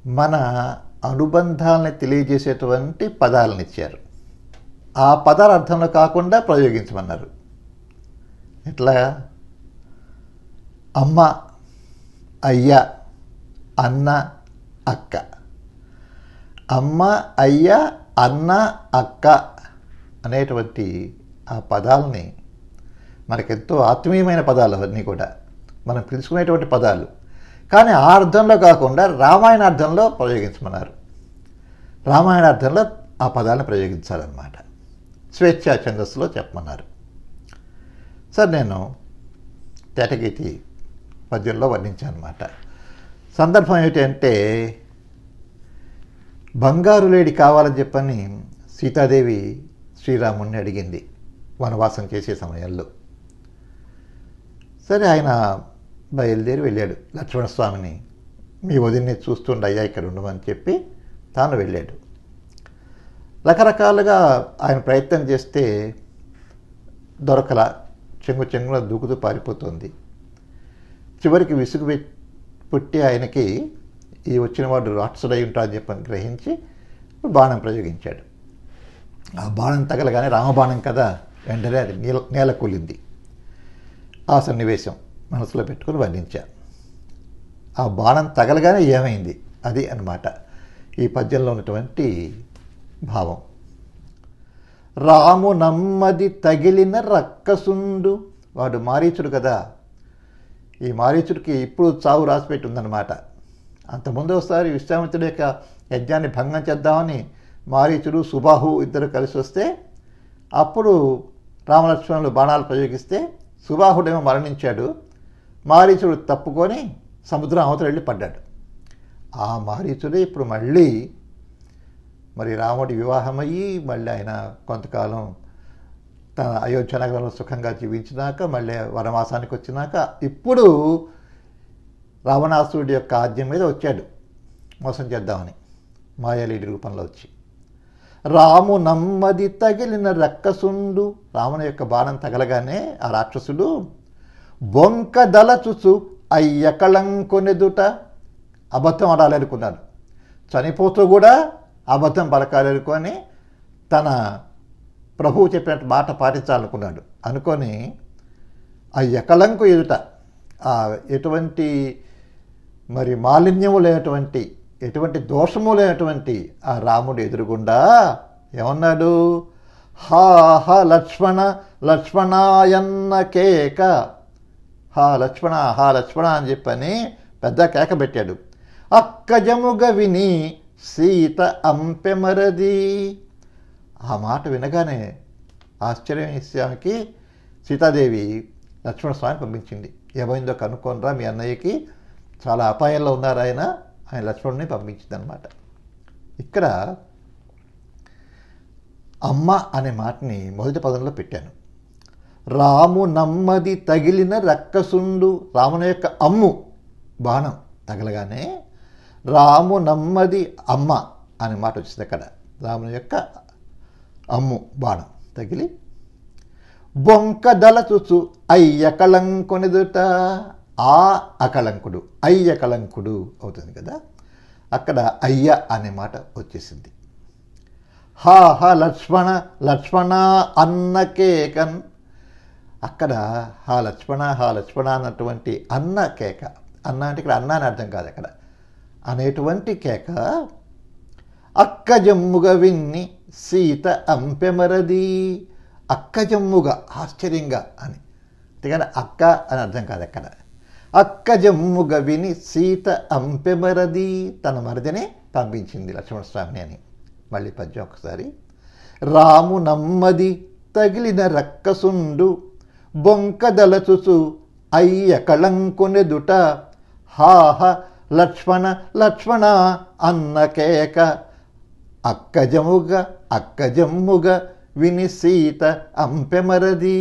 మన అనుబంధాలని తెలియజేసేటువంటి పదాలను ఇచ్చారు. ఆ పదాల అర్థంలో కాకుండా ప్రయోగించమన్నారు. ఎట్లా? అమ్మ, అయ్య, అన్న, అక్క. అమ్మ, అయ్య, అన్న, అక్క అనేటువంటి ఆ పదాలని, మనకెంతో ఆత్మీయమైన పదాలు అవన్నీ కూడా, మనం పిలుచుకునేటువంటి పదాలు, కానీ ఆ అర్థంలో కాకుండా రామాయణార్థంలో ప్రయోగించమన్నారు. రామాయణార్థంలో ఆ పదాలను ప్రయోగించాలన్నమాట. స్వేచ్ఛా ఛందస్సులో చెప్పమన్నారు. సార్, నేను తేటగీతి పద్యంలో వర్ణించానమాట. సందర్భం ఏమిటంటే, బంగారు లేడి కావాలని చెప్పని సీతాదేవి శ్రీరాముడిని అడిగింది వనవాసం చేసే సమయంలో. సరే, ఆయన బయలుదేరి వెళ్ళాడు. లక్ష్మణస్వామిని, మీ వదిన్ని చూస్తుండే అయ్యా ఇక్కడ ఉండమని చెప్పి తాను వెళ్ళాడు. రకరకాలుగా ఆయన ప్రయత్నం చేస్తే దొరకలా, చెంగున దూకుతూ పారిపోతుంది. చివరికి విసుగు పుట్టి ఆయనకి ఈ వచ్చిన వాడు రాక్షసుడై ఉంటాడని చెప్పని గ్రహించి బాణం ప్రయోగించాడు. ఆ బాణం తగలగానే, రామబాణం కదా, వెంటనే అది నేల కూలింది. ఆ సన్నివేశం మనసులో పెట్టుకుని వర్ణించాను. ఆ బాణం తగలగానే ఏమైంది, అది అన్నమాట ఈ పద్యంలో ఉన్నటువంటి భావం. రాము నమ్మది తగిలిన రక్కసుండు. వాడు మారీచుడు కదా. ఈ మారీచుడికి ఇప్పుడు చావు రాసిపెట్టి ఉందన్నమాట. అంతకుముందు ఒకసారి విశ్వామిత్రుడి యొక్క యజ్ఞాన్ని భంగం చేద్దామని మారీచుడు, సుబాహు ఇద్దరు కలిసి వస్తే, అప్పుడు రామలక్ష్మణులు బాణాలు ప్రయోగిస్తే సుబాహుడేమో మరణించాడు. మారీచుడు తప్పుకొని సముద్రం అవతల వెళ్ళి పడ్డాడు. ఆ మారీచుడే ఇప్పుడు మళ్ళీ మరి రాముడి వివాహమయ్యి మళ్ళీ ఆయన కొంతకాలం తన అయోధ్య నగరంలో సుఖంగా జీవించినాక, మళ్ళీ వనవాసానికి వచ్చినాక, ఇప్పుడు రావణాసురుడి యొక్క ఆజ్ఞం మీద వచ్చాడు మోసం చేద్దామని, మాయాలీడి రూపంలో వచ్చి. రాము నమ్మది తగిలిన రక్కసుండు. రాముని యొక్క బాణం తగలగానే ఆ రాక్షసుడు బొంక దలచుచు అయ్య కళంకొనెదుట. అబద్ధం ఆడాలనుకున్నాడు. చనిపోతూ కూడా అబద్ధం పలకాలనుకొని తన ప్రభువు చెప్పినట్టు మాట పాటించాలనుకున్నాడు. అనుకొని ఆ ఎకలంకు ఎదుట, ఎటువంటి మరి మాలిన్యము లేనటువంటి, ఎటువంటి దోషము లేనటువంటి ఆ రాముడు ఎదురుగుండా ఏమన్నాడు? హా హ లక్ష్మణ లక్ష్మణాయన్న కేక. హా లక్ష్మణ అని చెప్పని పెద్ద కేక పెట్టాడు. అక్కజముగ విని సీత అంపెమరది. ఆ మాట వినగానే ఆశ్చర్యస్వామికి సీతాదేవి లక్ష్మణస్వామిని పంపించింది. ఏమైందో కనుక్కోనరా, మీ అన్నయ్యకి చాలా అపాయంలో ఉన్నారు ఆయన లక్ష్మణుని పంపించింది అనమాట. ఇక్కడ అమ్మ అనే మాటని మొదటి పదంలో పెట్టాను. రాము నమ్మది తగిలిన రక్కసుండు. రాముని యొక్క అమ్ము బాణం తగలగానే రాము నమ్మది అమ్మ అనే మాట వచ్చింది. అక్కడ రాముని యొక్క అమ్ము బాణం తగిలి బొంక దలచుచు అయ్య కళంకొనెదుట. ఆ అకళంకుడు, అయ్య కళంకుడు అవుతుంది కదా. అక్కడ అయ్య అనే మాట వచ్చేసింది. హా హ లక్ష్మణ లక్ష్మణ అన్న కేకన్. అక్కడ హా లక్ష్మణ అన్నటువంటి అన్న కేక. అన్న అంటే ఇక్కడ అన్న అని అర్థం కాదు, అక్కడ అనేటువంటి కేక. అక్కజమ్ముగా విన్ని సీత అంపెమరది. అక్కజమ్ముగా, ఆశ్చర్యంగా అని, అంతేగాని అక్క అని అర్థం కాదు అక్కడ. అక్కజమ్ముగా విని సీత అంపెమరది. తన మరదిని పంపించింది లక్ష్మణస్వామిని అని. మళ్ళీ పద్యం ఒకసారి. రాము నమ్మది తగిలిన రక్కసుండు బొంకదలచుచు అయ్య కళంకొనెదుట. హాహ లక్ష్మణ అన్న కేక. అక్కజమ్ముగా విని సీత అంపెమరది.